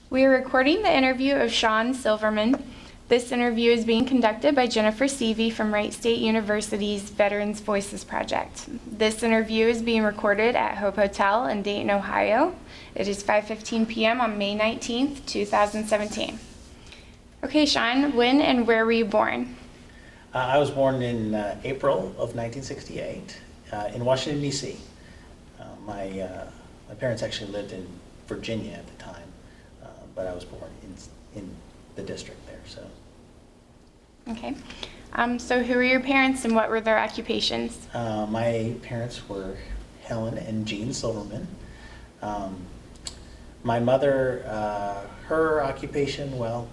We are recording the interview of Shawn Silverman. This interview is being conducted by Jennifer Seavey from Wright State University's Veterans Voices Project. This interview is being recorded at Hope Hotel in Dayton, Ohio. It is 5:15 p.m. on May 19th, 2017. Okay, Shawn, when and where were you born? I was born in April of 1968 in Washington, D.C. My parents actually lived in Virginia at the time, but I was born in the district there. So. Okay. So who were your parents and what were their occupations? My parents were Helen and Jean Silverman. My mother, her occupation, well,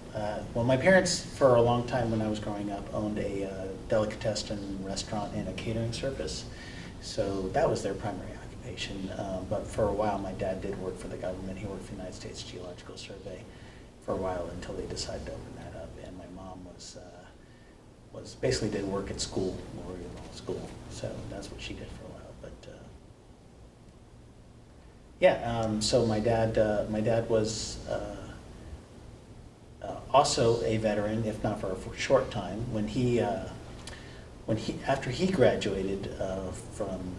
my parents for a long time when I was growing up owned a delicatessen restaurant and a catering service. So that was their primary occupation. But for a while my dad did work for the government. He worked for the United States Geological Survey for a while until they decided to open that up. And my mom was basically did work at school, Memorial School. So that's what she did for a while. But so my dad was also a veteran, if not for a short time. After he graduated from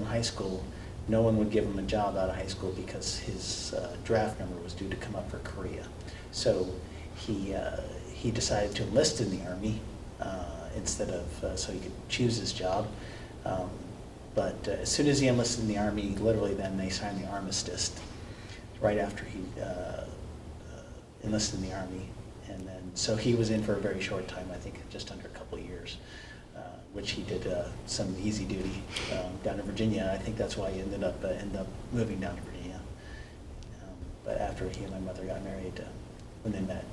high school, no one would give him a job out of high school because his draft number was due to come up for Korea. So he decided to enlist in the Army instead of so he could choose his job. But as soon as he enlisted in the Army, literally then they signed the armistice right after he enlisted in the Army. And then, so he was in for a very short time, I think just under a couple of years, which he did some easy duty down in Virginia. I think that's why he ended up moving down to Virginia. But after he and my mother got married, when they met,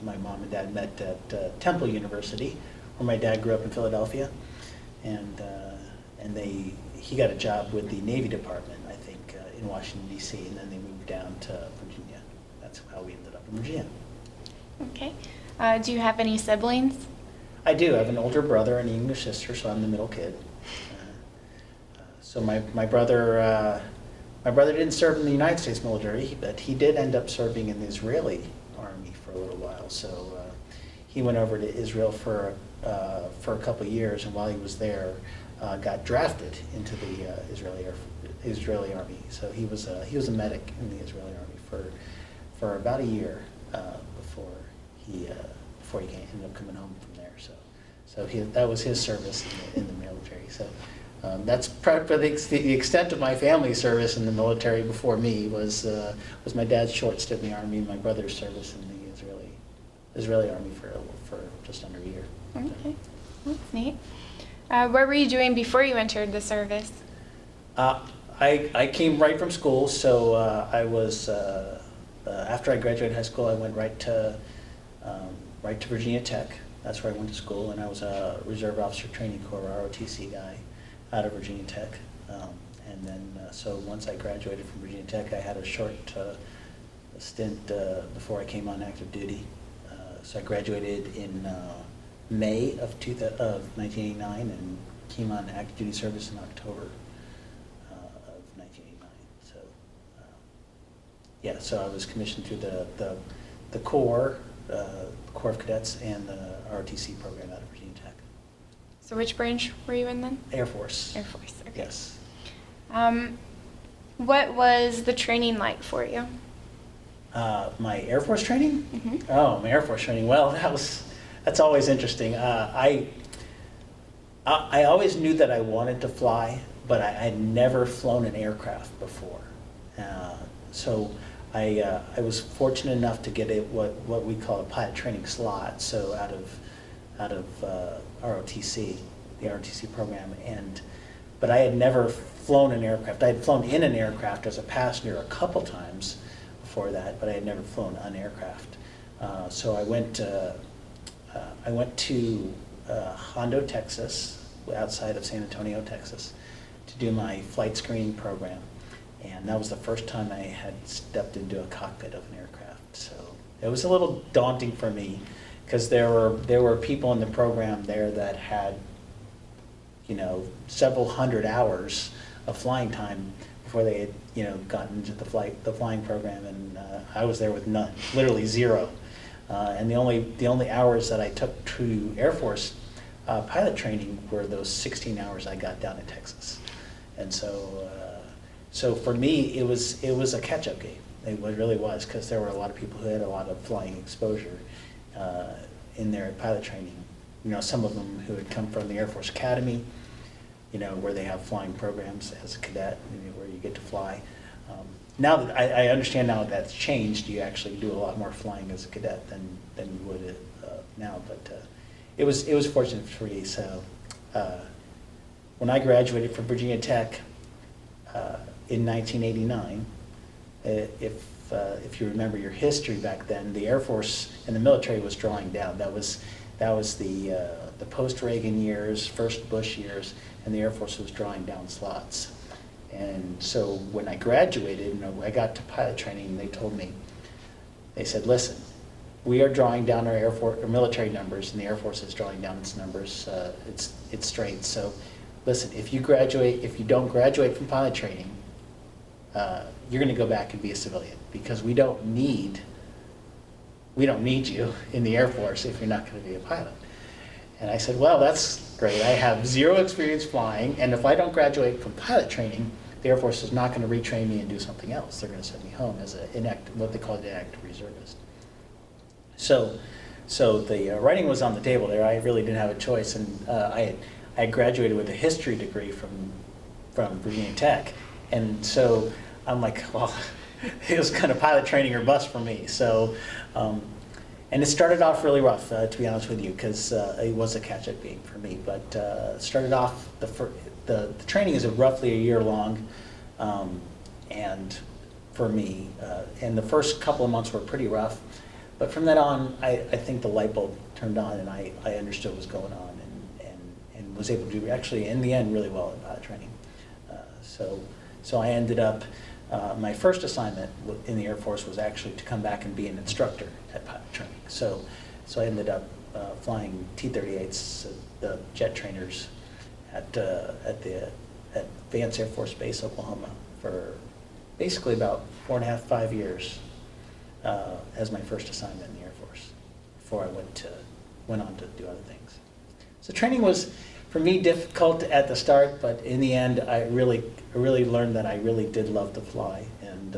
my mom and dad met at Temple University, where my dad grew up in Philadelphia, and he got a job with the Navy Department, I think, in Washington, D.C., and then they moved down to Virginia. That's how we ended up in Virginia. Okay. Do you have any siblings? I do. I have an older brother and a younger sister, so I'm the middle kid. So my brother didn't serve in the United States military, but he did end up serving in the Israeli army for a little while. So he went over to Israel for a couple of years, and while he was there, got drafted into the Israeli army. So he was a medic in the Israeli army for about a year before he ended up coming home from there. So that was his service in the military. So that's probably the extent of my family's service in the military before me was my dad's short stint in the army and my brother's service in the Israeli army for just under a year. Okay, that's neat. What were you doing before you entered the service? I came right from school, so I was after I graduated high school, I went right to Virginia Tech. That's where I went to school, and I was a Reserve Officer Training Corps, ROTC guy, out of Virginia Tech. And then, so once I graduated from Virginia Tech, I had a short stint before I came on active duty. So I graduated in May of 1989 and came on active duty service in October of 1989. So so I was commissioned through the Corps, Corps of Cadets, and the ROTC program out of Virginia Tech. So which branch were you in then? Air Force. Air Force, okay. Yes. What was the training like for you? My Air Force training? Mm-hmm. Oh, my Air Force training. Well, that's always interesting. I always knew that I wanted to fly, but I had never flown an aircraft before. So I was fortunate enough to get what we call a pilot training slot. So out of ROTC, the ROTC program, but I had never flown an aircraft. I had flown in an aircraft as a passenger a couple times before that, but I had never flown an aircraft. So I went to Hondo, Texas, outside of San Antonio, Texas, to do my flight screening program. And that was the first time I had stepped into a cockpit of an aircraft. So it was a little daunting for me because there were people in the program there that had, several hundred hours of flying time before they had, gotten into the flying program, and I was there with none, literally zero. And the only hours that I took to Air Force pilot training were those 16 hours I got down in Texas. And so for me, it was a catch-up game. It really was, because there were a lot of people who had a lot of flying exposure in their pilot training. Some of them who had come from the Air Force Academy, where they have flying programs as a cadet, where you get to fly. Now that I understand now that that's changed, you actually do a lot more flying as a cadet than you would now. But it was fortunate for me. So when I graduated from Virginia Tech in 1989, if you remember your history back then, the Air Force and the military was drawing down. That was the post-Reagan years, first Bush years, and the Air Force was drawing down slots. And so when I graduated, I got to pilot training, they told me, they said, listen, we are drawing down our military numbers, and the Air Force is drawing down its numbers, its strength. So listen, if you don't graduate from pilot training, you're going to go back and be a civilian, because we don't need you in the Air Force if you're not going to be a pilot. And I said, well, that's great. I have zero experience flying, and if I don't graduate from pilot training, the Air Force is not going to retrain me and do something else. They're going to send me home as what they call an inactive reservist. So the writing was on the table there. I really didn't have a choice, and I had graduated with a history degree from Virginia Tech, and so I'm like, well, it was kind of pilot training or bust for me. So. And it started off really rough, to be honest with you, because it was a catch-up game for me. But started off, the training is roughly a year long, and for me, and the first couple of months were pretty rough. But from then on, I think the light bulb turned on, and I understood what was going on, and was able to do, actually, in the end, really well in pilot training. So I ended up, my first assignment in the Air Force was actually to come back and be an instructor at pilot training. So I ended up flying T-38s, the jet trainers, at Vance Air Force Base, Oklahoma, for basically about 4.5, 5 years as my first assignment in the Air Force before I went on to do other things. So training was, for me, difficult at the start, but in the end, I really learned that I really did love to fly, and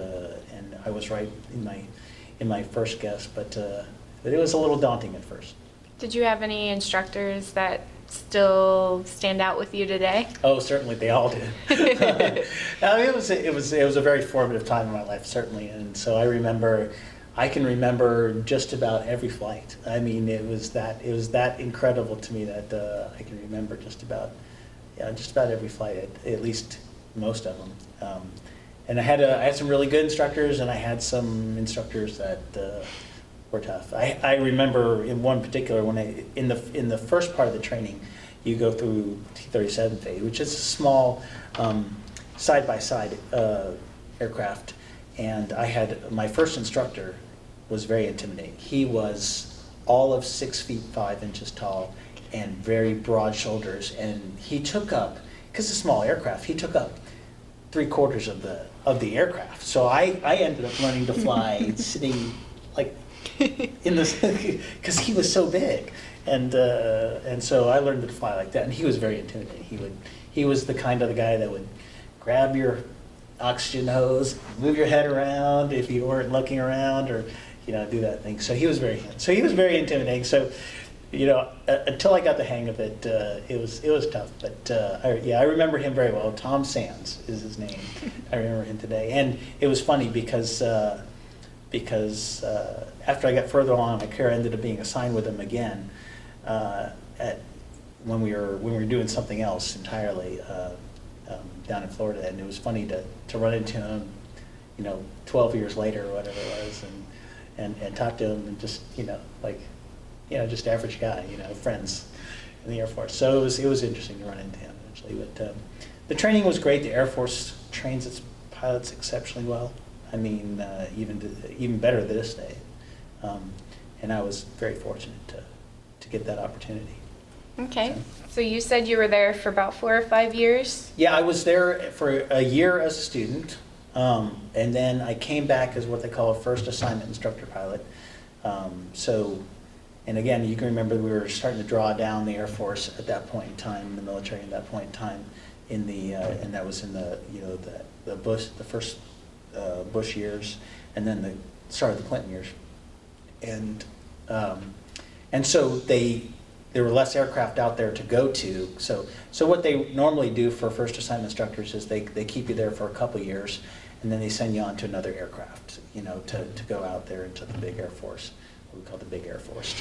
I was right in my first guess, but it was a little daunting at first. Did you have any instructors that still stand out with you today? Oh, certainly, they all did. It was a very formative time in my life, certainly, and so I can remember just about every flight. I mean, it was that incredible to me that I can remember just about every flight, at least most of them. And I had some really good instructors, and I had some instructors that were tough. I remember in one particular, in the first part of the training, you go through T-37 phase, which is a small side-by-side aircraft. And I had, my first instructor was very intimidating. He was all of 6 feet 5 inches tall and very broad shoulders. And he took up, because it's a small aircraft, he took up 3/4 of the aircraft. So I ended up learning to fly sitting like in this, because he was so big. And so I learned to fly like that. And he was very intimidating. He was the kind of the guy that would grab your oxygen hose, move your head around if you weren't looking around, or do that thing. So he was very intimidating. So until I got the hang of it, it was tough. But I remember him very well. Tom Sands is his name. I remember him today. And it was funny because after I got further along in my career, I ended up being assigned with him again when we were doing something else entirely. Down in Florida, and it was funny to run into him, 12 years later or whatever it was, and talk to him, and just just average guy, friends in the Air Force. So it was interesting to run into him eventually. But the training was great. The Air Force trains its pilots exceptionally well. I mean, even better this day. And I was very fortunate to get that opportunity. Okay. So you said you were there for about 4 or 5 years? Yeah, I was there for a year as a student, and then I came back as what they call a first assignment instructor pilot. And again, you can remember we were starting to draw down the Air Force at that point in time, the military at that point in time, and that was in the the first Bush years, and then the start of the Clinton years, and so there were less aircraft out there to go to. So what they normally do for first assignment instructors is they keep you there for a couple years, and then they send you on to another aircraft, to go out there into the big Air Force, what we call the big Air Force.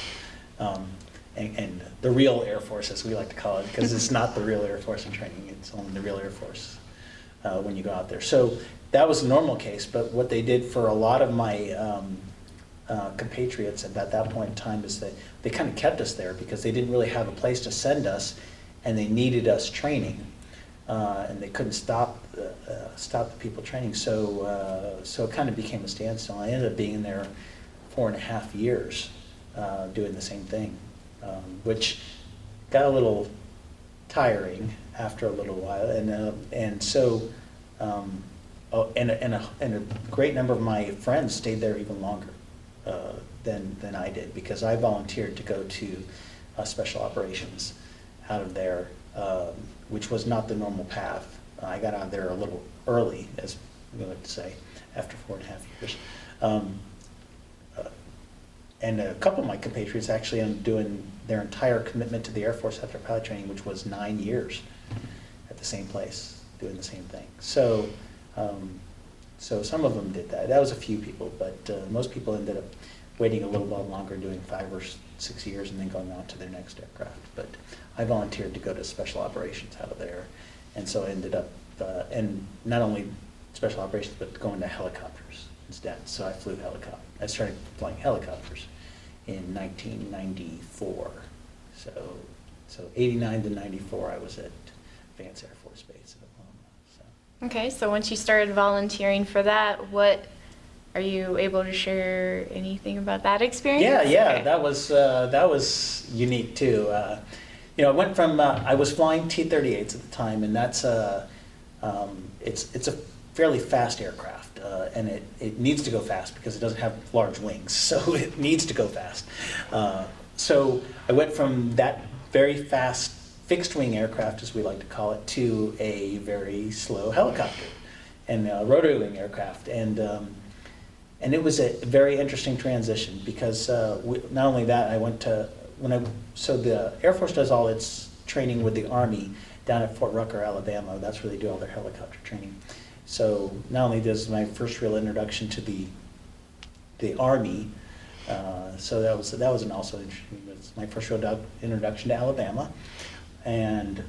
And the real Air Force, as we like to call it, because it's not the real Air Force in training, it's only the real Air Force when you go out there. So that was a normal case, but what they did for a lot of my compatriots at that point in time is that they kind of kept us there because they didn't really have a place to send us, and they needed us training, and they couldn't stop the people training. So it kind of became a standstill. I ended up being in there 4.5 years doing the same thing, which got a little tiring after a little while, and a great number of my friends stayed there even longer than I did, because I volunteered to go to special operations out of there, which was not the normal path. I got out of there a little early, as we like to say, after 4.5 years. And a couple of my compatriots actually ended up doing their entire commitment to the Air Force after pilot training, which was 9 years at the same place, doing the same thing. So some of them did that. That was a few people, but most people ended up waiting a little while longer, doing 5 or 6 years, and then going on to their next aircraft. But I volunteered to go to special operations out of there, and so I ended up, and not only special operations, but going to helicopters instead. So I flew helicopter. I started flying helicopters in 1994. So 89 to 94, I was at Vance Air Force Base in Oklahoma. So. Okay, so once you started volunteering for that, are you able to share anything about that experience? Yeah, okay. that was unique too. I went from I was flying T-38s at the time, and that's it's a fairly fast aircraft, and it needs to go fast because it doesn't have large wings, so it needs to go fast. So I went from that very fast fixed wing aircraft, as we like to call it, to a very slow helicopter and a rotary wing aircraft, and it was a very interesting transition because not only that, I went to so the Air Force does all its training with the Army down at Fort Rucker, Alabama. That's where they do all their helicopter training. So not only does my first real introduction to the Army, so that was also interesting. It was my first real introduction to Alabama, and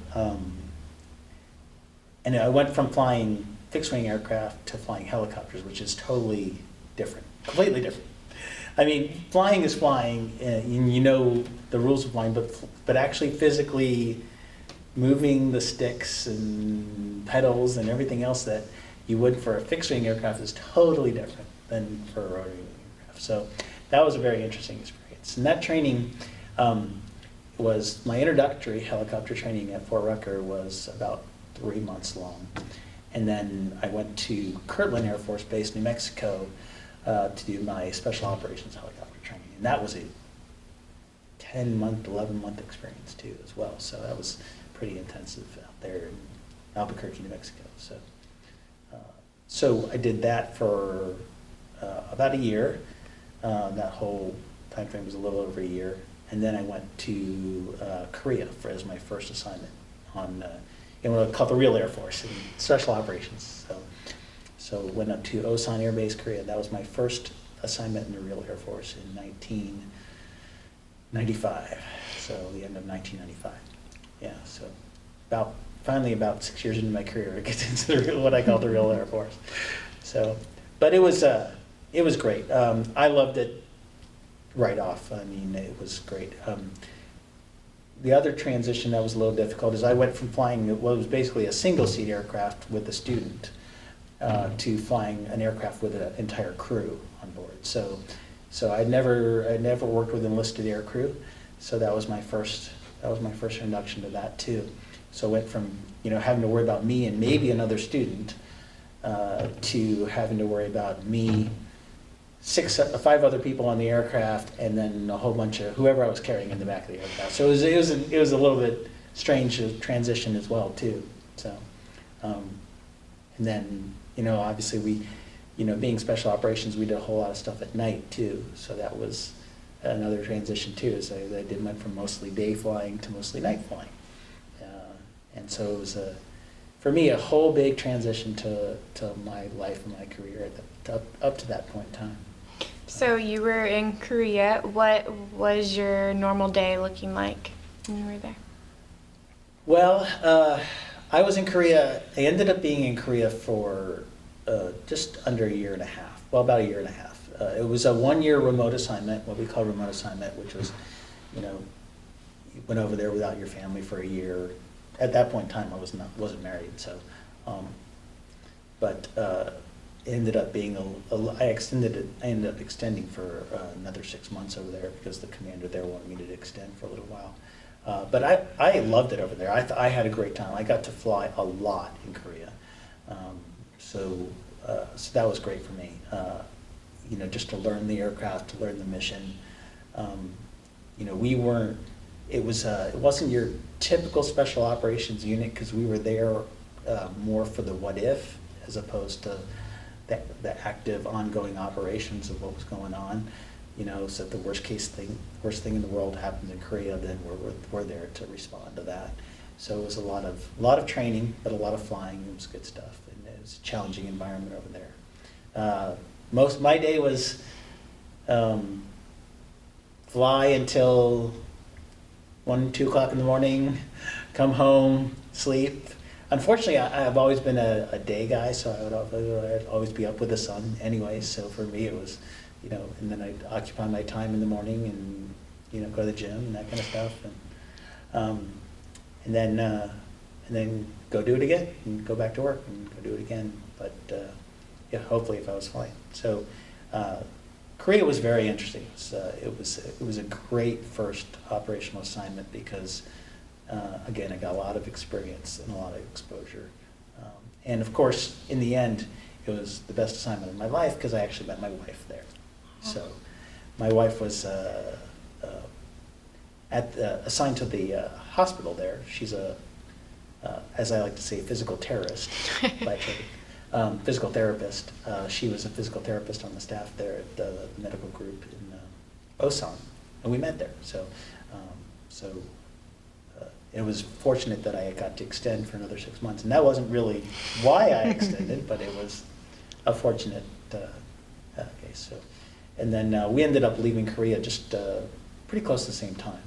I went from flying fixed wing aircraft to flying helicopters, which is totally different, completely different. I mean, flying is flying, and you know the rules of flying, but actually physically moving the sticks and pedals and everything else that you would for a fixed wing aircraft is totally different than for a rotary wing aircraft. So that was a very interesting experience. And that training was my introductory helicopter training at Fort Rucker was about 3 months long. And then I went to Kirtland Air Force Base, New Mexico, to do my special operations helicopter training. And that was a 10-month, 11-month experience too as well. So that was pretty intensive out there in Albuquerque, New Mexico. So I did that for about a year. That whole time frame was a little over a year. And then I went to Korea as my first assignment on in what I call the real Air Force in special operations. So went up to Osan Air Base, Korea. That was my first assignment in the real Air Force in 1995. So the end of 1995. Yeah. So finally about 6 years into my career, I get into what I call the real Air Force. So, but it was great. I loved it right off. I mean, it was great. The other transition that was a little difficult is I went from flying what was basically a single-seat aircraft with a student to flying an aircraft with an entire crew on board. So I'd never worked with enlisted air crew. So that was my first That was my first introduction to that too. So I went from, having to worry about me and maybe another student to having to worry about me, 5 other people on the aircraft, and then a whole bunch of whoever I was carrying in the back of the aircraft. So it was a little bit strange transition as well too. So, and then obviously we, being special operations, we did a whole lot of stuff at night too. So that was another transition too. So I went from mostly day flying to mostly night flying, and so it was for me a whole big transition to my life and my career up to that point in time. So you were in Korea. What was your normal day looking like when you were there? Well, I was in Korea. I ended up being in Korea for just under a year and a half. Well, about a year and a half. It was a 1-year remote assignment, what we call remote assignment, which was, you went over there without your family for a year. At that point in time, I wasn't married, so, but it ended up being I ended up extending for another 6 months over there because the commander there wanted me to extend for a little while. But I loved it over there. I had a great time. I got to fly a lot in Korea, so that was great for me. Just to learn the aircraft, to learn the mission. We weren't. It wasn't your typical special operations unit because we were there more for the what if as opposed to the active ongoing operations of what was going on. So if the worst thing in the world happens in Korea, then we're there to respond to that. So it was a lot of training, but a lot of flying. It was good stuff, and it was a challenging environment over there. Most of my day was fly until 1, 2 o'clock in the morning, come home, sleep. Unfortunately, I've always been a day guy, so I'd always be up with the sun anyway. So for me, it was, and then I'd occupy my time in the morning and, go to the gym and that kind of stuff. And then go do it again and go back to work and go do it again. But yeah, hopefully if I was flying. So Korea was very interesting. It was a great first operational assignment because again, I got a lot of experience and a lot of exposure. And of course, in the end, it was the best assignment of my life because I actually met my wife there. So my wife was assigned to the hospital there. She's as I like to say, physical terrorist by trade. Physical therapist. She was a physical therapist on the staff there at the medical group in Osan, and we met there. So it was fortunate that I got to extend for another 6 months, and that wasn't really why I extended, but it was a fortunate case. So, and then we ended up leaving Korea just pretty close to the same time.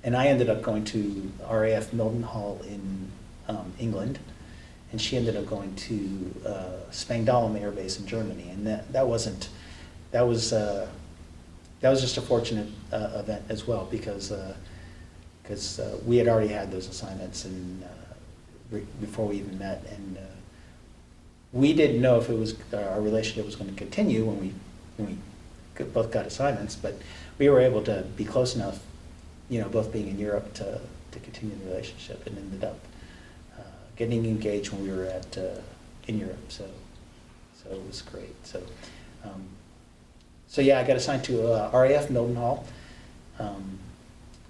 And I ended up going to RAF Mildenhall in England, and she ended up going to Spangdahlem Air Base in Germany, and that was just a fortunate event as well because we had already had those assignments and before we even met, and we didn't know if our relationship was going to continue when we both got assignments, but we were able to be close enough, both being in Europe to continue the relationship, and ended up getting engaged when we were in Europe. So it was great. So yeah, I got assigned to RAF Mildenhall.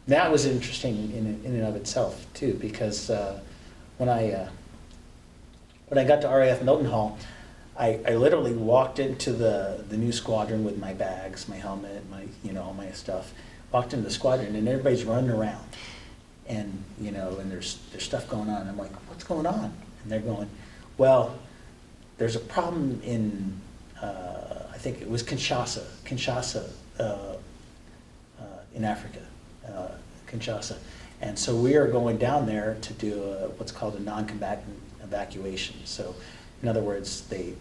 That was interesting in and of itself too, because when I got to RAF Mildenhall, I literally walked into the new squadron with my bags, my helmet, all my stuff. Walked into the squadron and everybody's running around, and and there's stuff going on. I'm like, what's going on? And they're going, well, there's a problem in I think it was Kinshasa in Africa, Kinshasa. And so we are going down there to do what's called a non-combatant evacuation. So in other words, they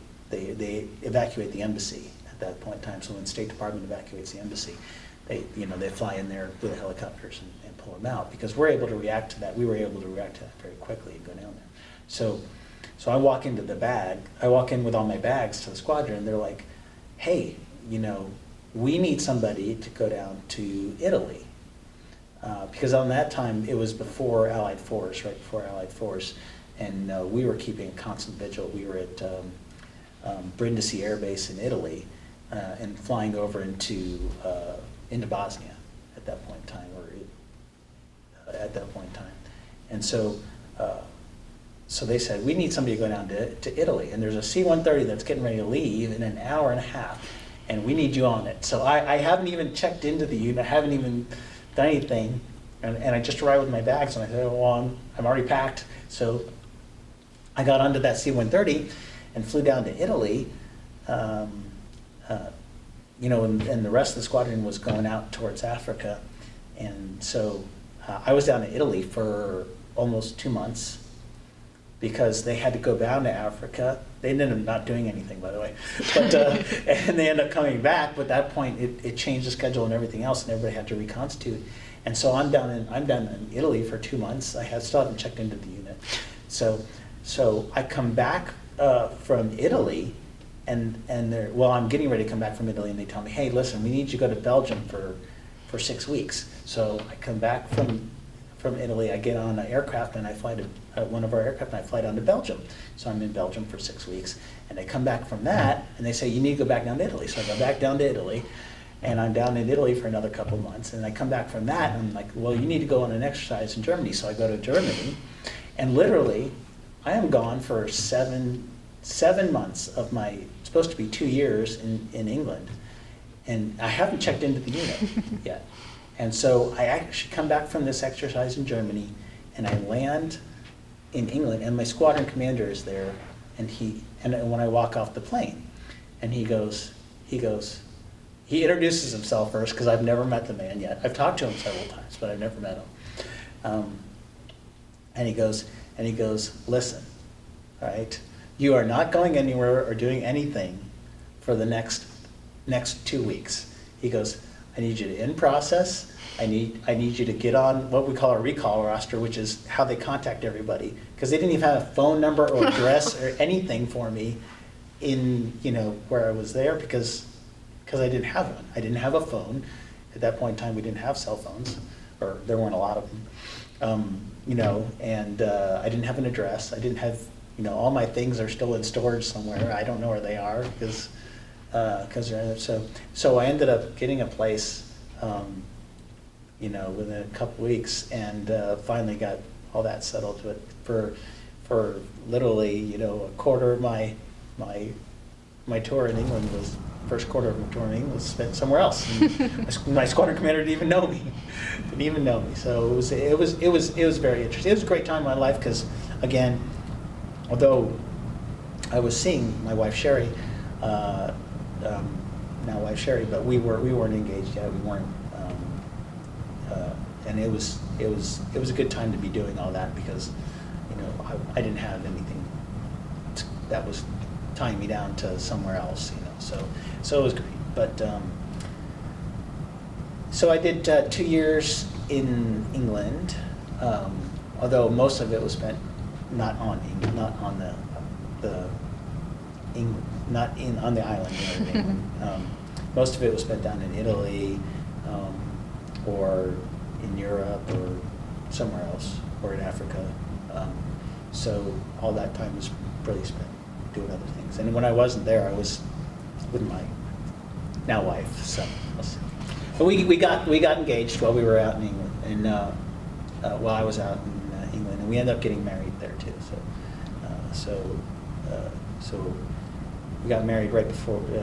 evacuate the embassy at that point in time. So when the State Department evacuates the embassy, they fly in there with the helicopters and pull them out, because we're able to react to that. We were able to react to that very quickly and go down there. So I walk into I walk in with all my bags to the squadron, and they're like, hey, we need somebody to go down to Italy. Because on that time, it was before Allied Force, right before Allied Force, and we were keeping a constant vigil. We were at Brindisi Air Base in Italy, and flying over into Bosnia at that point in time, and so so they said, we need somebody to go down to Italy, and there's a C-130 that's getting ready to leave in an hour and a half, and we need you on it. So I haven't even checked into the unit, I haven't even done anything, and I just arrived with my bags, and I said, well, I'm already packed. So I got onto that C-130 and flew down to Italy, you know, and the rest of the squadron was going out towards Africa, and so I was down in Italy for almost 2 months because they had to go down to Africa. They ended up not doing anything, by the way, but and they ended up coming back. But at that point, it changed the schedule and everything else, and everybody had to reconstitute. And so I'm down in Italy for 2 months. Still haven't checked into the unit. So I come back from Italy, and well, I'm getting ready to come back from Italy, and they tell me, hey, listen, we need you to go to Belgium for 6 weeks. So I come back from Italy, I get on an aircraft, and I fly to one of our aircraft, and I fly down to Belgium. So I'm in Belgium for 6 weeks, and I come back from that, and they say, you need to go back down to Italy. So I go back down to Italy, and I'm down in Italy for another couple of months, and I come back from that, and I'm like, well, you need to go on an exercise in Germany. So I go to Germany, and literally, I am gone for seven months of my, supposed to be 2 years in England, and I haven't checked into the unit yet. And so I actually come back from this exercise in Germany, and I land in England, and my squadron commander is there, and when I walk off the plane, and he introduces himself first, because I've never met the man yet. I've talked to him several times, but I've never met him. And he goes, listen, all right, you are not going anywhere or doing anything for the next 2 weeks. He goes, I need you to in process. I need you to get on what we call a recall roster, which is how they contact everybody, because they didn't even have a phone number or address or anything for me in, you know, where I was there, because I didn't have one. I didn't have a phone. At that point in time, we didn't have cell phones, or there weren't a lot of them, you know, and I didn't have an address. I didn't have, you know, all my things are still in storage somewhere. I don't know where they are, because so I ended up getting a place, you know, within a couple weeks, and finally got all that settled. But for literally, you know, a quarter of my tour in England was, first quarter of my tour in England was spent somewhere else. My squadron commander didn't even know me. So it was very interesting. It was a great time in my life, because again, although I was seeing my wife Sherry, now wife Sherry, but we weren't engaged yet. We weren't, and it was a good time to be doing all that, because, you know, I didn't have anything that was tying me down to somewhere else, you know. So it was great. But so I did 2 years in England, although most of it was spent not on the island. You know, most of it was spent down in Italy, or in Europe, or somewhere else, or in Africa. So all that time was really spent doing other things. And when I wasn't there, I was with my now wife. So, but we got engaged while we were out in England, and while I was out in England, and we ended up getting married there too. So we got married right before we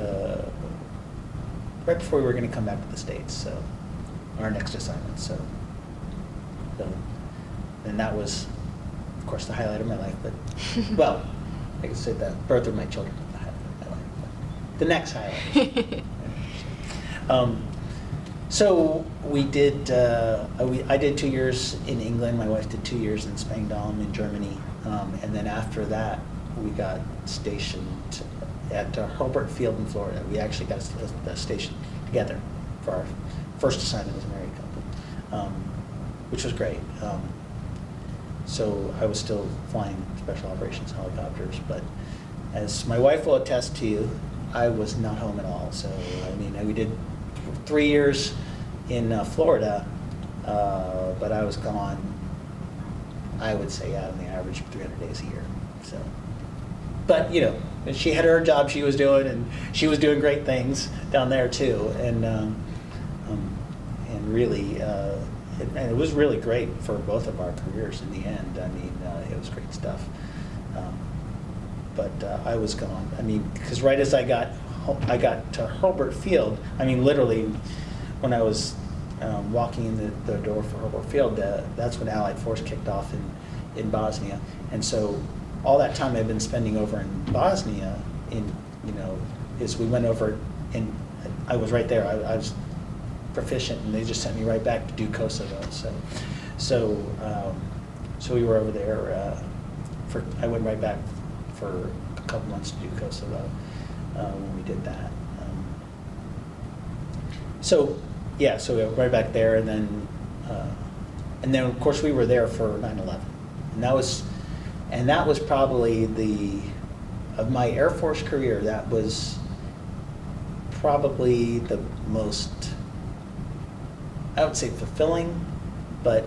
were going to come back to the States. So our next assignment. So and that was, of course, the highlight of my life. But well, I can say the birth of my children was the highlight of my life. But the next highlight. So we did. I did 2 years in England. My wife did 2 years in Spangdahlem in Germany, and then after that, we got stationed at Hurlburt Field in Florida. We actually got stationed together for our first assignment as a married couple, which was great. So I was still flying special operations helicopters, but as my wife will attest to you, I was not home at all. So I mean, we did 3 years in Florida, but I was gone, I would say, on the average 300 days a year. So, but you know, she had her job she was doing, and she was doing great things down there too, and really, and it was really great for both of our careers in the end. I mean, it was great stuff. But I was gone. I mean, because right as I got to Hurlburt Field, I mean, literally, when I was walking in the door for Hurlburt Field, that's when Allied Force kicked off in Bosnia. And so all that time I've been spending over in Bosnia, is we went over, and I was right there. I was proficient, and they just sent me right back to do Kosovo. So we were over there I went right back for a couple months to do Kosovo when we did that. So we went right back there, and then of course we were there for 9/11, and that was probably of my Air Force career, that was probably the most, I would say, fulfilling, but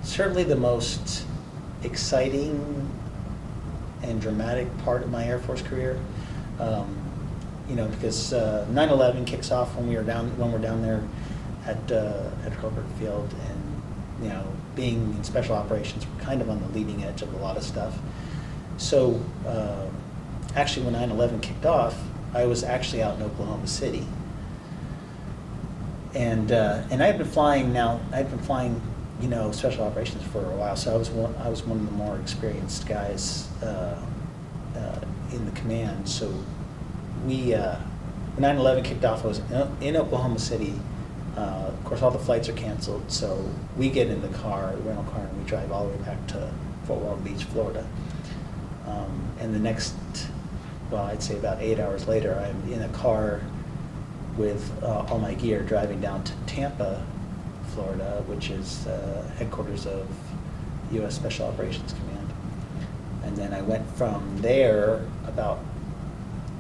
certainly the most exciting and dramatic part of my Air Force career. Because 9/11 kicks off when we're down there at Hurlburt Field, and being in special operations, we're kind of on the leading edge of a lot of stuff. So actually, when 9/11 kicked off, I was actually out in Oklahoma City, and I'd been flying special operations for a while, so I was one of the more experienced guys in the command. So when 9/11 kicked off, I was in Oklahoma City. Of course, all the flights are canceled, so we get in the rental car, and we drive all the way back to Fort Walton Beach, Florida. And the next, I'd say about 8 hours later, I'm in a car with all my gear, driving down to Tampa, Florida, which is headquarters of U.S. Special Operations Command. And then I went from there, about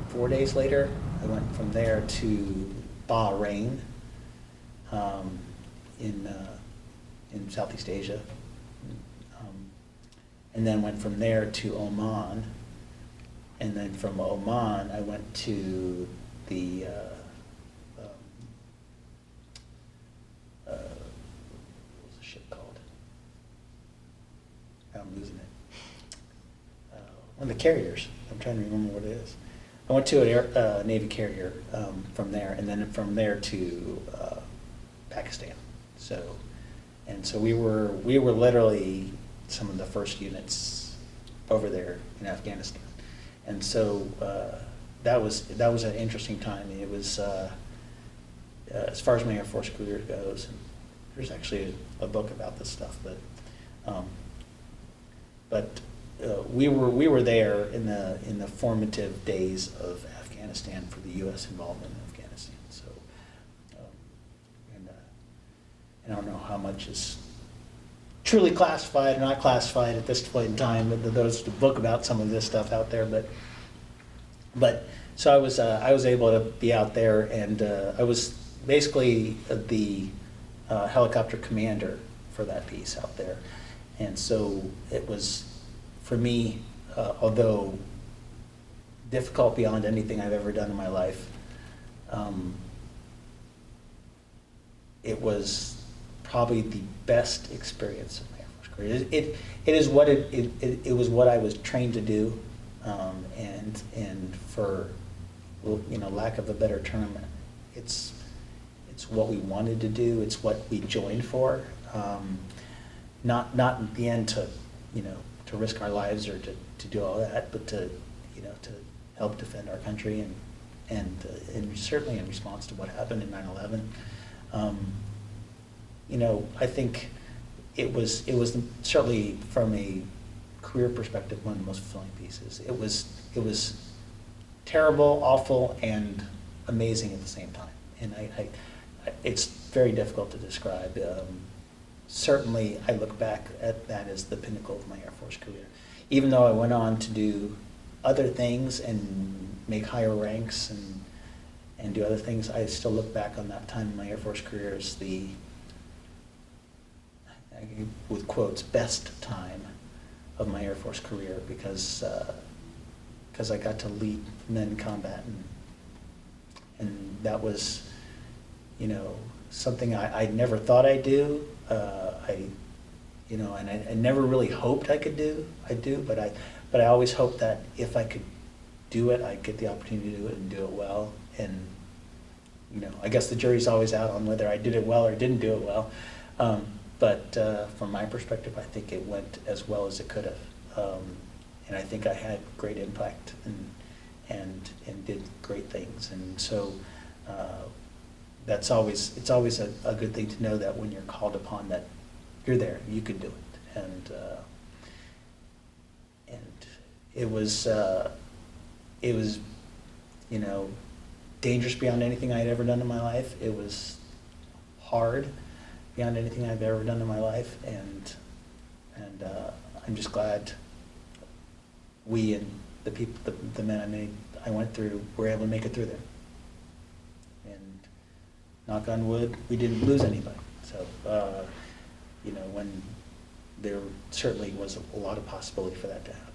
4 days later, I went from there to Bahrain in Southeast Asia. And then went from there to Oman. And then from Oman, I went to the what was the ship called? I'm losing it. One of the carriers. I'm trying to remember what it is. I went to a Navy carrier from there, and then from there to Pakistan. So we were literally some of the first units over there in Afghanistan, and so that was an interesting time. It was as far as my Air Force career goes, and there's actually a book about this stuff, but we were there in the formative days of Afghanistan for the U.S. involvement in Afghanistan. So, I don't know how much is truly classified or not classified at this point in time. But there's a book about some of this stuff out there. But so I was able to be out there, and I was basically the helicopter commander for that piece out there, and so it was, for me, although difficult beyond anything I've ever done in my life, it was probably the best experience of my Air Force career. It was what I was trained to do, and for lack of a better term, it's what we wanted to do. It's what we joined for. Not in the end to risk our lives or to do all that, but to help defend our country, and certainly in response to what happened in 9/11. I think it was certainly, from a career perspective, one of the most fulfilling pieces. It was terrible, awful, and amazing at the same time, and it's very difficult to describe. Certainly, I look back at that as the pinnacle of my Air Force career. Even though I went on to do other things and make higher ranks and do other things, I still look back on that time in my Air Force career as the, with quotes, best time of my Air Force career, because I got to lead men in combat, and that was, you know, something I never thought I'd do. You know, and I never really hoped I could do. But I always hoped that if I could do it, I'd get the opportunity to do it and do it well. And you know, I guess the jury's always out on whether I did it well or didn't do it well. But from my perspective, I think it went as well as it could have. And I think I had great impact and did great things. And so it's always a good thing to know that when you're called upon, that you're there, you could do it. And it was, you know, dangerous beyond anything I had ever done in my life. It was hard beyond anything I've ever done in my life, and I'm just glad we and the people, the men I went through, were able to make it through there. And knock on wood, we didn't lose anybody. So, you know, when there certainly was a lot of possibility for that to happen.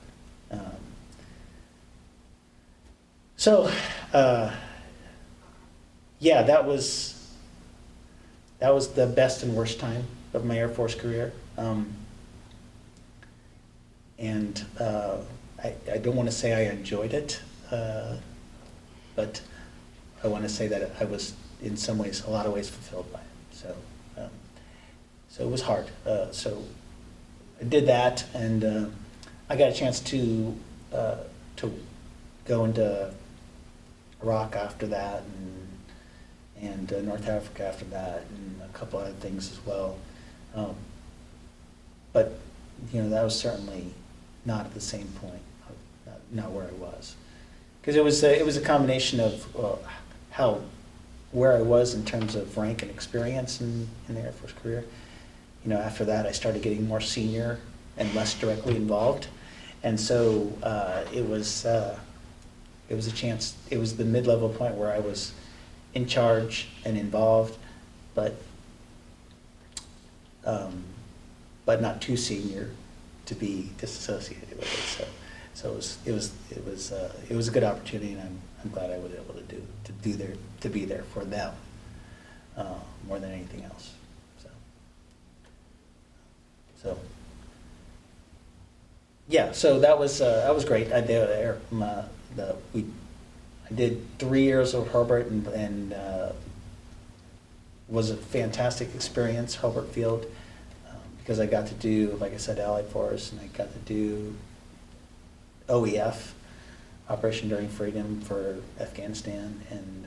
Yeah, that was the best and worst time of my Air Force career. I don't want to say I enjoyed it, but I want to say that I was, in some ways, a lot of ways, fulfilled by it. So it was hard. So I did that, and I got a chance to go into Iraq after that, and North Africa after that, and a couple other things as well. But you know, that was certainly not at the same point, not where I was, because it was a combination of where I was in terms of rank and experience in the Air Force career. You know, after that, I started getting more senior and less directly involved, and so it was a chance. It was the mid-level point where I was in charge and involved, but not too senior to be disassociated with it. So it was a good opportunity, and I'm glad I was able to be there for them more than anything else. So yeah, so that was great. I did 3 years of Hobart, and was a fantastic experience, Hobart Field, because I got to do, like I said, Allied Force, and I got to do OEF, Operation Enduring Freedom, for Afghanistan, and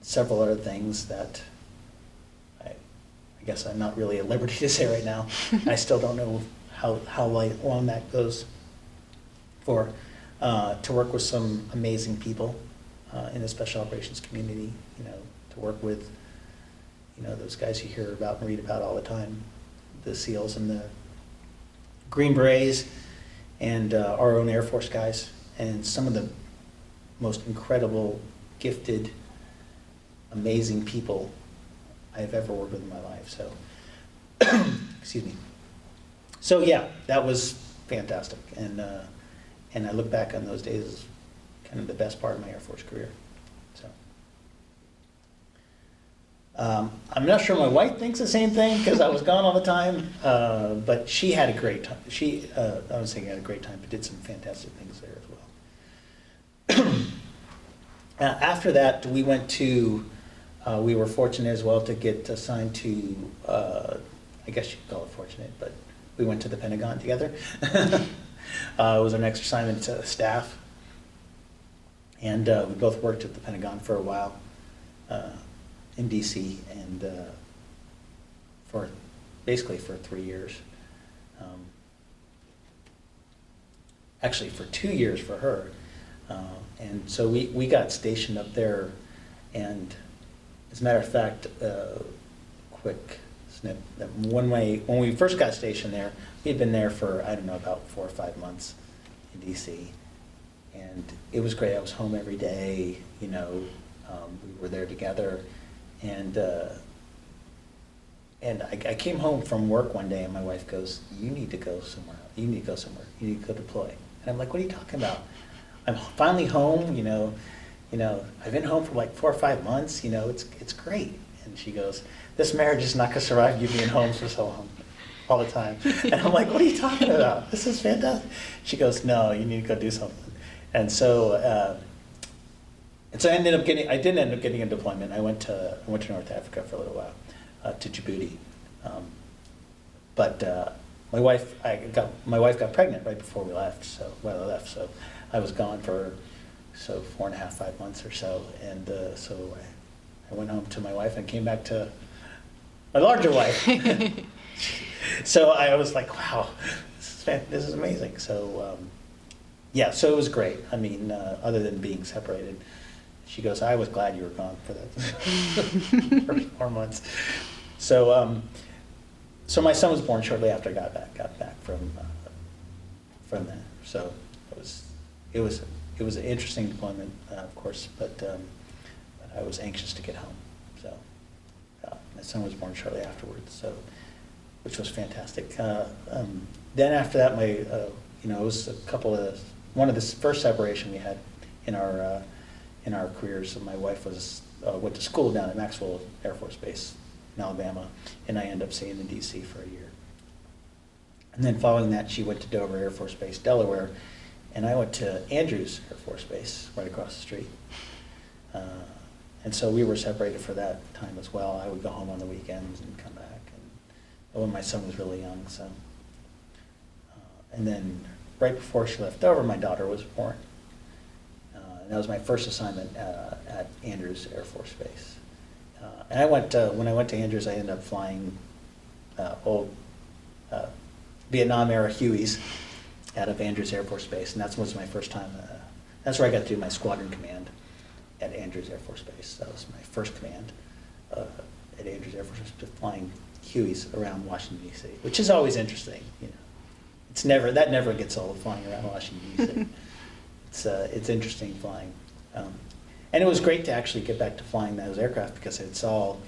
several other things that I guess I'm not really at liberty to say right now. I still don't know how long that goes for. To work with some amazing people in the special operations community, you know, to work with, you know, those guys you hear about and read about all the time, the SEALs and the Green Berets, and our own Air Force guys, and some of the most incredible, gifted, amazing people I've ever worked with in my life. So, excuse me. So yeah, that was fantastic, and I look back on those days as kind of the best part of my Air Force career. So, I'm not sure my wife thinks the same thing, because I was gone all the time, but she had a great time. I was saying had a great time, but did some fantastic things there as well. After that, we went to, we were fortunate as well to get assigned to, I guess you could call it fortunate, but we went to the Pentagon together. It was our next assignment to staff, and we both worked at the Pentagon for a while in DC, and basically for 3 years. Actually, for 2 years for her, and so we got stationed up there, and as a matter of fact, quick snip, when we first got stationed there, we had been there for, I don't know, about 4 or 5 months in DC, And it was great. I was home every day, we were there together. And I came home from work one day and my wife goes, you need to go somewhere. You need to go somewhere. You need to go deploy. And I'm like, what are you talking about? I'm finally home, I've been home for like 4 or 5 months, it's great. And she goes, this marriage is not gonna survive you being home for so long, all the time. And I'm like, what are you talking about? This is fantastic. She goes, no, you need to go do something. And so I did end up getting a deployment. I went to North Africa for a little while. To Djibouti, but my wife got pregnant right before I left. So I was gone for 4.5, 5 months or so, and so I went home to my wife and came back to my larger wife. So I was like, wow, this is amazing. So yeah, so it was great. I mean, other than being separated. She goes, I was glad you were gone for that for 4 months. So, so my son was born shortly after I got back from that. So it was an interesting deployment, of course, but I was anxious to get home. So my son was born shortly afterwards, so which was fantastic. Then after that, it was one of the first separation we had in our careers. So my wife went to school down at Maxwell Air Force Base in Alabama, and I ended up staying in DC for a year. And then following that, she went to Dover Air Force Base, Delaware, and I went to Andrews Air Force Base, right across the street. And so we were separated for that time as well. I would go home on the weekends and come back, and when my son was really young. So, and then right before she left Dover, my daughter was born. And that was my first assignment at Andrews Air Force Base. And when I went to Andrews, I ended up flying old Vietnam era Hueys out of Andrews Air Force Base, and that was my first time. That's where I got to do my squadron command at Andrews Air Force Base. That was my first command at Andrews Air Force Base, flying Hueys around Washington D.C., which is always interesting. That never gets old, flying around Washington D.C. It's interesting flying. And it was great to actually get back to flying those aircraft because it's all,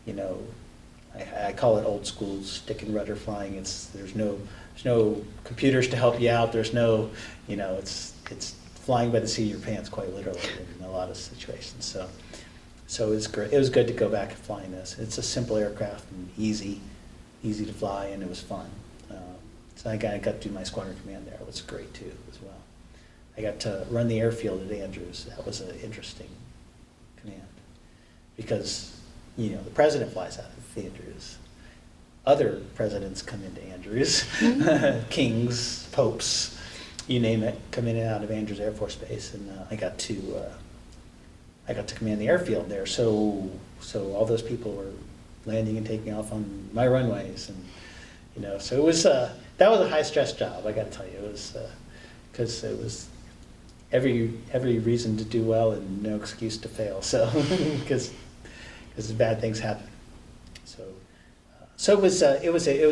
I call it old school stick and rudder flying. There's no computers to help you out. There's no, it's flying by the seat of your pants quite literally in a lot of situations. So it was great. It was good to go back and flying this. It's a simple aircraft and easy to fly, and it was fun. So I got to do my squadron command there. It was great too as well. I got to run the airfield at Andrews. That was an interesting command because, the president flies out of Andrews. Other presidents come into Andrews, kings, popes, you name it, come in and out of Andrews Air Force Base, and I got to command the airfield there. So all those people were landing and taking off on my runways, and so it was that was a high stress job. I got to tell you, it was because it was every reason to do well and no excuse to fail. So because bad things happen. So it was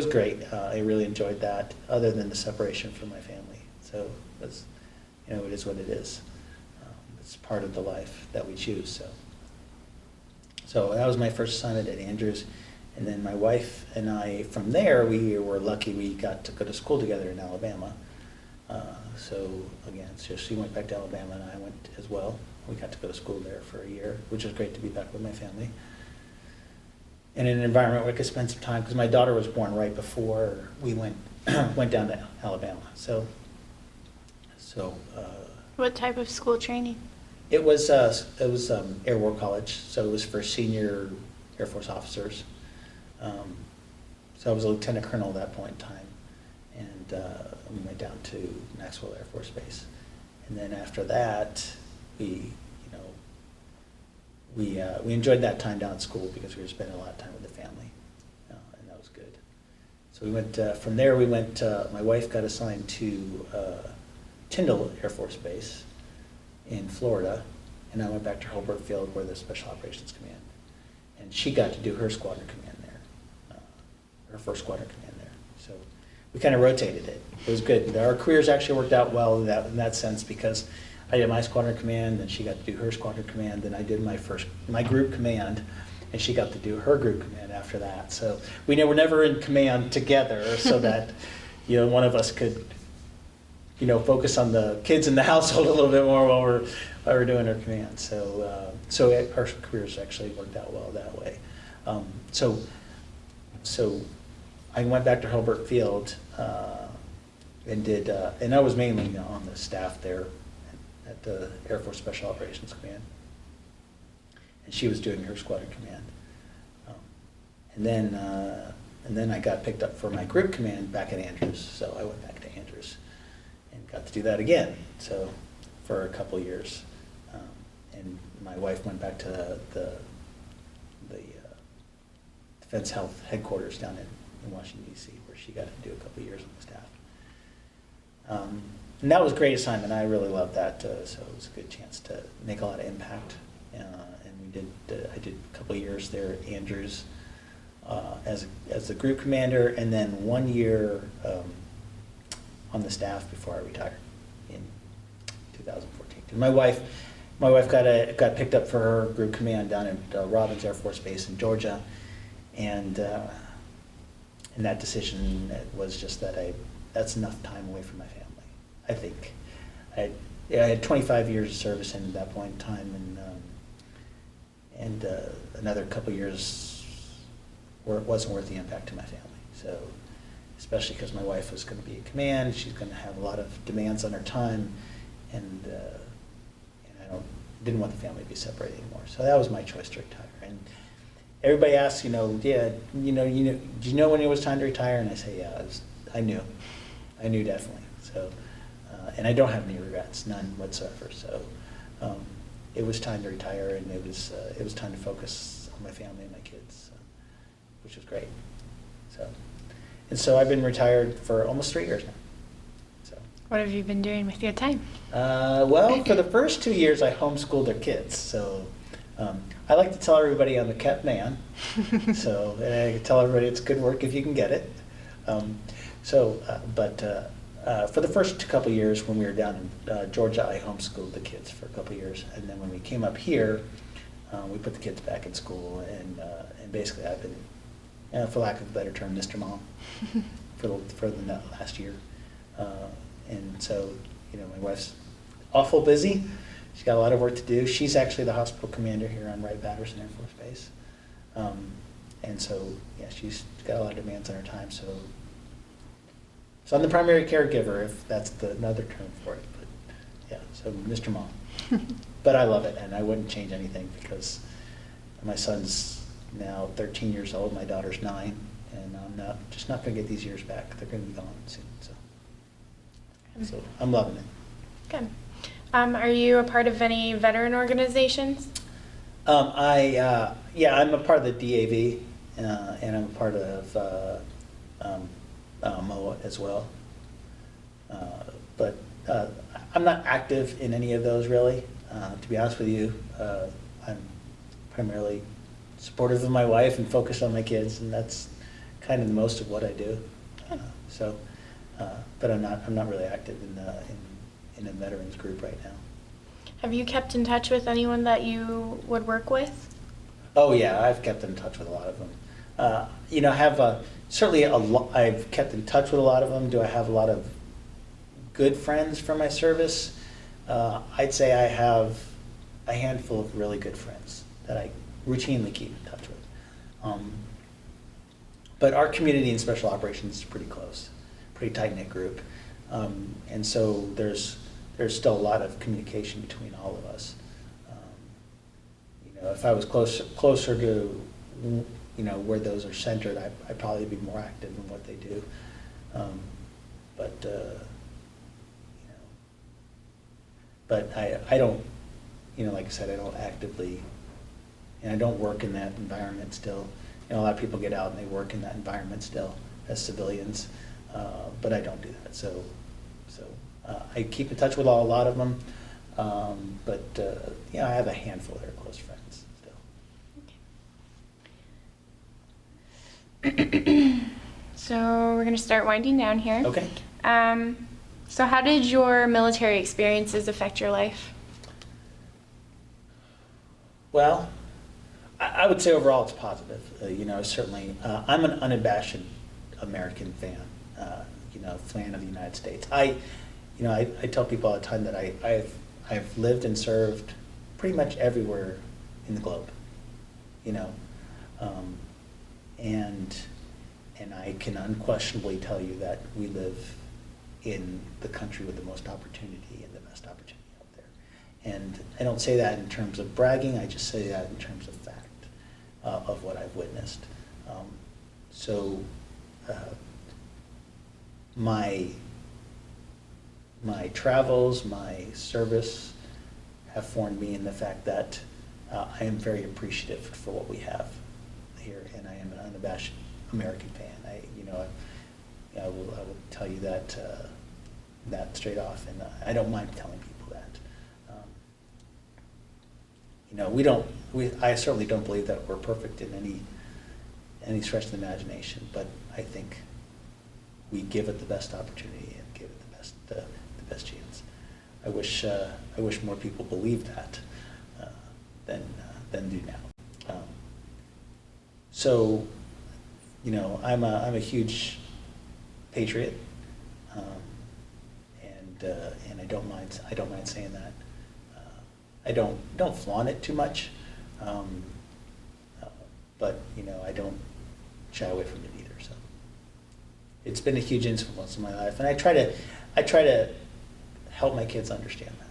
great. I really enjoyed that. Other than the separation from my family, so it is what it is. It's part of the life that we choose. So that was my first assignment at Andrews, and then my wife and I. From there, we were lucky. We got to go to school together in Alabama. So she went back to Alabama and I went as well. We got to go to school there for a year, which was great to be back with my family. In an environment where I could spend some time, because my daughter was born right before we went down to Alabama. So. What type of school training? It was Air War College, so it was for senior Air Force officers. So I was a lieutenant colonel at that point in time. And we went down to Maxwell Air Force Base, and then after that, we enjoyed that time down at school because we were spending a lot of time with the family, and that was good. So we went from there. We went. My wife got assigned to Tyndall Air Force Base in Florida, and I went back to Hurlburt Field, where the Special Operations Command, and she got to do her squadron command there, her first squadron command there. So we kind of rotated it. It was good. Our careers actually worked out well in that sense because I did my squadron command, then she got to do her squadron command, then I did my group command, and she got to do her group command after that. So we were never in command together, so that one of us could focus on the kids in the household a little bit more while we're doing our command. So our careers actually worked out well that way. So I went back to Hurlburt Field and did, and I was mainly on the staff there at the Air Force Special Operations Command. And she was doing her squadron command. And then I got picked up for my group command back at Andrews. So I went back to Andrews and got to do that again. So for a couple years. And my wife went back to the Defense Health headquarters down in Washington, D.C., where she got to do a couple years on the staff. And that was a great assignment. I really loved that. So it was a good chance to make a lot of impact. And I did a couple years there at Andrews as the group commander, and then 1 year on the staff before I retired in 2014. And my wife got picked up for her group command down at Robins Air Force Base in Georgia, and that decision was just that's enough time away from my family. I think I had 25 years of service in at that point in time, and another couple years where it wasn't worth the impact to my family. So, especially because my wife was going to be in command, she's going to have a lot of demands on her time, and I didn't want the family to be separated anymore. So that was my choice to retire. And everybody asks, do you know when it was time to retire? And I say, yeah, I knew definitely. So, and I don't have any regrets, none whatsoever. So, it was time to retire, and it was time to focus on my family and my kids, which was great. So I've been retired for almost 3 years now. So. What have you been doing with your time? Well, for the first 2 years, I homeschooled their kids. So I like to tell everybody I'm a kept man. So I tell everybody it's good work if you can get it. For the first couple years when we were down in Georgia, I homeschooled the kids for a couple years, and then when we came up here, we put the kids back in school, and basically I've been, for lack of a better term, Mr. Mom for the last year, and so my wife's awful busy. She's got a lot of work to do. She's actually the hospital commander here on Wright-Patterson Air Force Base, and so she's got a lot of demands on her time. So I'm the primary caregiver, if that's another term for it. But yeah, so Mr. Mom. But I love it, and I wouldn't change anything because my son's now 13 years old, my daughter's 9, and I'm just not going to get these years back. They're going to be gone soon. So I'm loving it. Good. Are you a part of any veteran organizations? I'm a part of the DAV, and I'm a part of MOA as well. But I'm not active in any of those really. To be honest with you, I'm primarily supportive of my wife and focused on my kids, and that's kind of the most of what I do. But I'm not really active in a veterans group right now. Have you kept in touch with anyone that you would work with? Oh yeah, I've kept in touch with a lot of them. I have certainly I've kept in touch with a lot of them. Do I have a lot of good friends from my service? I'd say I have a handful of really good friends that I routinely keep in touch with. But our community in special operations is pretty close, pretty tight-knit group. And so there's still a lot of communication between all of us. If I was closer to where those are centered, I'd probably be more active in what they do. But I don't, like I said, I don't actively, and I don't work in that environment still. A lot of people get out and they work in that environment still as civilians, but I don't do that. So I keep in touch with a lot of them, but I have a handful that are close friends still. So we're going to start winding down here. Okay. So how did your military experiences affect your life? Well, I would say overall it's positive. Certainly, I'm an unabashed American fan, fan of the United States. I tell people all the time that I've lived and served pretty much everywhere in the globe, and I can unquestionably tell you that we live in the country with the most opportunity and the best opportunity out there. And I don't say that in terms of bragging, I just say that in terms of fact, of what I've witnessed. So my travels, my service have formed me in the fact that I am very appreciative for what we have here, and I am an unabashed American fan. I will tell you that straight off, and I don't mind telling people that. I certainly don't believe that we're perfect in any stretch of the imagination, but I think we give it the best opportunity and give it the best chance. I wish more people believed that than do now. So, I'm a huge patriot, and I don't mind saying that. I don't flaunt it too much, but I don't shy away from it either. So it's been a huge influence in my life, and I try to help my kids understand that.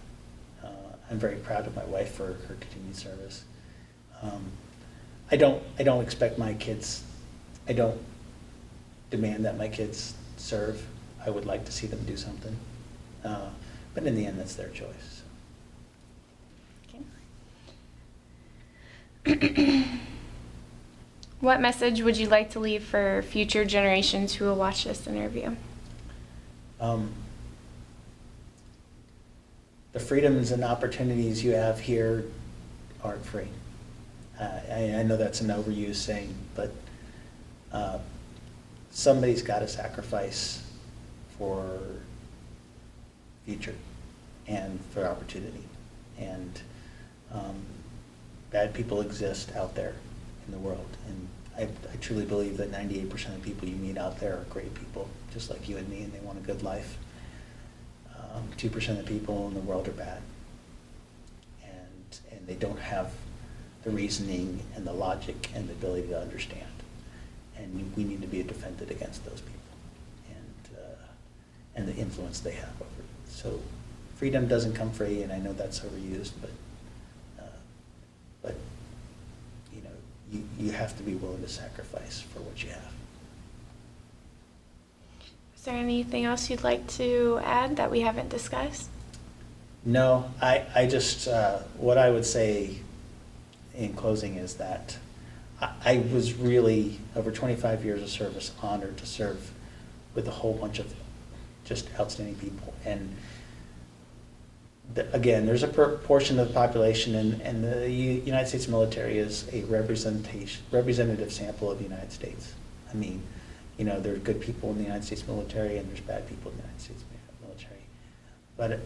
I'm very proud of my wife for her continued service. I don't expect my kids. I don't demand that my kids serve. I would like to see them do something, but in the end, that's their choice. Okay. What message would you like to leave for future generations who will watch this interview? The freedoms and opportunities you have here aren't free. I know that's an overused saying, but somebody's got to sacrifice for future and for opportunity. And bad people exist out there in the world. And I truly believe that 98% of the people you meet out there are great people, just like you and me, and they want a good life. 2% of the people in the world are bad. And they don't have the reasoning and the logic and the ability to understand. And we need to be defended against those people and the influence they have over you. So freedom doesn't come free, and I know that's overused, but you have to be willing to sacrifice for what you have. Is there anything else you'd like to add that we haven't discussed? No, I just, what I would say in closing is that I was really, over 25 years of service, honored to serve with a whole bunch of just outstanding people. And again, there's a portion of the population, and the United States military is a representative sample of the United States. I mean, there are good people in the United States military, and there's bad people in the United States military. But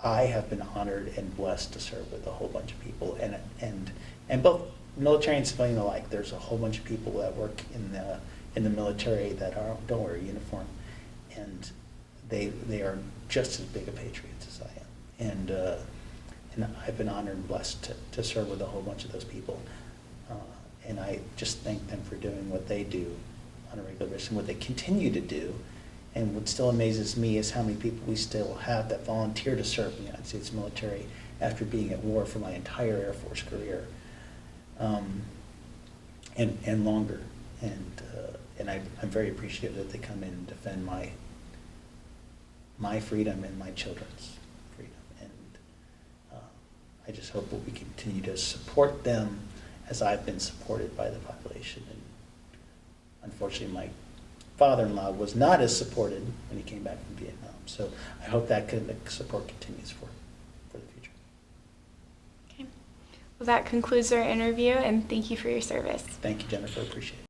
I have been honored and blessed to serve with a whole bunch of people, and both military and civilian alike. There's a whole bunch of people that work in the military that don't wear a uniform, and they are just as big a patriots as I am. And I've been honored and blessed to serve with a whole bunch of those people. And I just thank them for doing what they do on a regular basis and what they continue to do. And what still amazes me is how many people we still have that volunteer to serve in the United States military after being at war for my entire Air Force career, and longer. And I'm very appreciative that they come in and defend my freedom and my children's freedom. And I just hope that we continue to support them as I've been supported by the population. And unfortunately, my father-in-law was not as supported when he came back from Vietnam. So I hope that support continues for the future. Okay. Well, that concludes our interview, and thank you for your service. Thank you, Jennifer. Appreciate it.